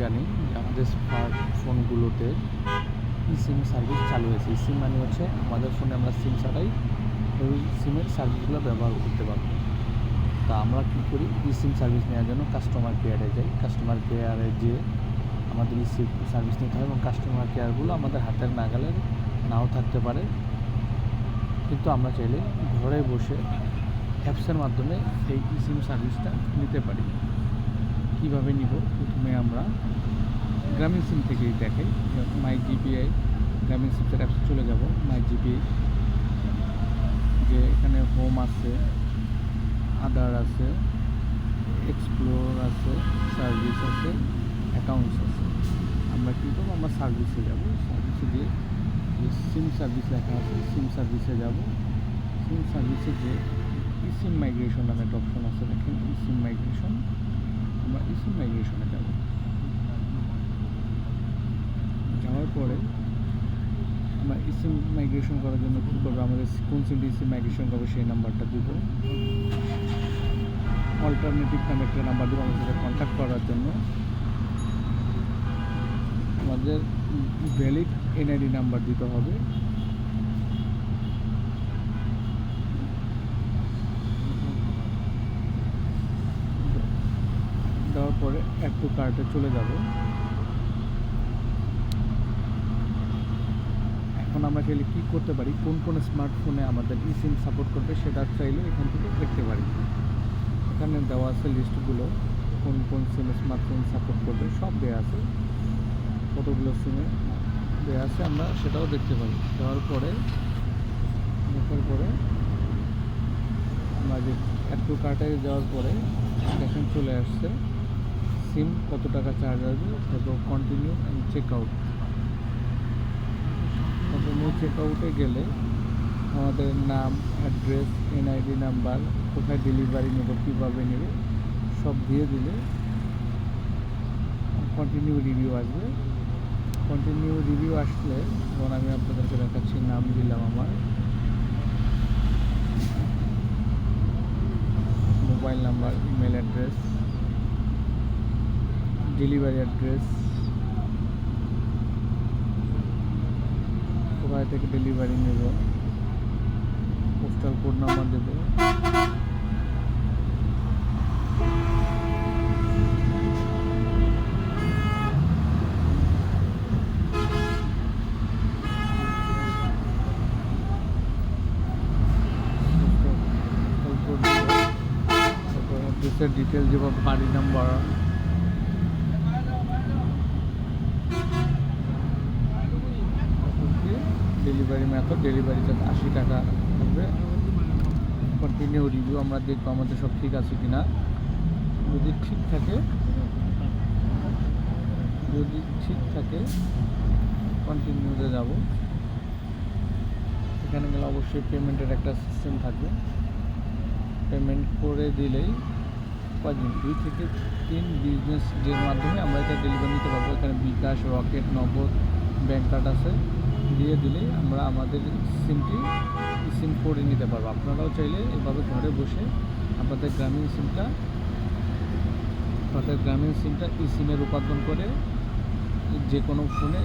জানি যে আমাদের স্মার্টফোনগুলোতে সিম সার্ভিস চালু হয়েছে। সিম মানে হচ্ছে আমাদের ফোনে আমরা সিম ছাড়াই ওই সিমের সার্ভিসগুলো ব্যবহার করতে পারবো। তা আমরা কী করি, সিম সার্ভিস নেওয়ার জন্য কাস্টমার কেয়ারে যাই। কাস্টমার কেয়ারে যেয়ে আমাদের সিম সার্ভিস নিতে হয় এবং কাস্টমার কেয়ারগুলো আমাদের হাতের নাগালে নাও থাকতে পারে, কিন্তু আমরা চাইলে ঘরে বসে অ্যাপসের মাধ্যমে এই সিম সার্ভিসটা নিতে পারি। কীভাবে নিব, প্রথমে আমরা গ্রামীণ সিম থেকেই দেখাই। মাই জিপিআই গ্রামীণ সিমের অ্যাপসে চলে যাব। মাই জিপিআই যে এখানে হোম আছে, আদার আছে, এক্সপ্লোর আছে, সার্ভিস আছে, অ্যাকাউন্টস আছে। আমরা কী করবো, আমরা সার্ভিসে যাব। সার্ভিসে গিয়ে যে সিম সার্ভিস লেখা আছে সিম সার্ভিসে যাব। সিম সার্ভিসে যে সিম মাইগ্রেশন নামে একটা অপশন আছে, দেখেন সিম মাইগ্রেশন। আমরা সিম মাইগ্রেশনে যাব। যাওয়ার পরে আমরা সিম মাইগ্রেশন করার জন্য কী করবো, আমাদের কোন সিমটি সিম মাইগ্রেশন করবো সেই নাম্বারটা দেবো। অল্টারনেটিভ নামে একটা নাম্বার দেবো আমাদের সাথে কন্ট্যাক্ট করার জন্য। আমাদের ভ্যালিড এনআইডি নাম্বার দিতে হবে। দেওয়ার পরে অ্যাড টু কার্টে চলে যাব। এখন আমরা চাইলে কী করতে পারি, কোন কোন স্মার্টফোনে আমাদের সিম সাপোর্ট করবে সেটা চাইলে এখান থেকে দেখতে পারি। এখানে দেওয়া আছে লিস্টগুলো, কোন কোন সিম স্মার্টফোন সাপোর্ট করবে সব দেওয়া আছে, কতগুলো সিমে দেওয়া আছে আমরা সেটাও দেখতে পারি। দেখার পরে আমরা যে অ্যাড টু কার্টে যাওয়ার পরে দেখেন চলে আসছে সিম কত টাকা চার্জ আসবে, তারপর continue and check out. Continue check আউটে গেলে আমাদের নাম, অ্যাড্রেস, এনআইডি নাম্বার, কোথায় ডেলিভারি নেব, কীভাবে নেব সব দিয়ে দিলে কন্টিনিউ রিভিউ আসবে। কন্টিনিউ রিভিউ আসলে যেমন আমি আপনাদেরকে দেখাচ্ছি, নাম দিলাম আমার, mobile number, email address, delivery address, কোথায় থেকে ডেলিভারি নেব, পোস্টাল কোড নাম্বার দেবো, অ্যাড্রেসের ডিটেল দেবো, বাড়ি number, delivery method, delivery charge 80 টাকা থাকবে। কন্টিনিউ রিভিউ আমরা দেখবো আমাদের সব ঠিক আছে কিনা। যদি ঠিক থাকে কন্টিনিউতে যাব। এখানে গেলে অবশ্যই পেমেন্টের একটা সিস্টেম থাকবে। পেমেন্ট করে দিলেই কদিন 2 থেকে 3 বিজনেস ডের মাধ্যমে আমরা এটা ডেলিভারি নিতে পারবো। এখানে বিকাশ, রকেট, নগদ, ব্যাংক কার্ড আছে, দিয়ে দিলেই আমরা আমাদের সিমটি সিম করে নিতে পারবো। আপনারাও চাইলে এভাবে ঘরে বসে আপনাদের গ্রামীণ সিমটা সিমে রূপান্তর করে যে কোনো ফোনে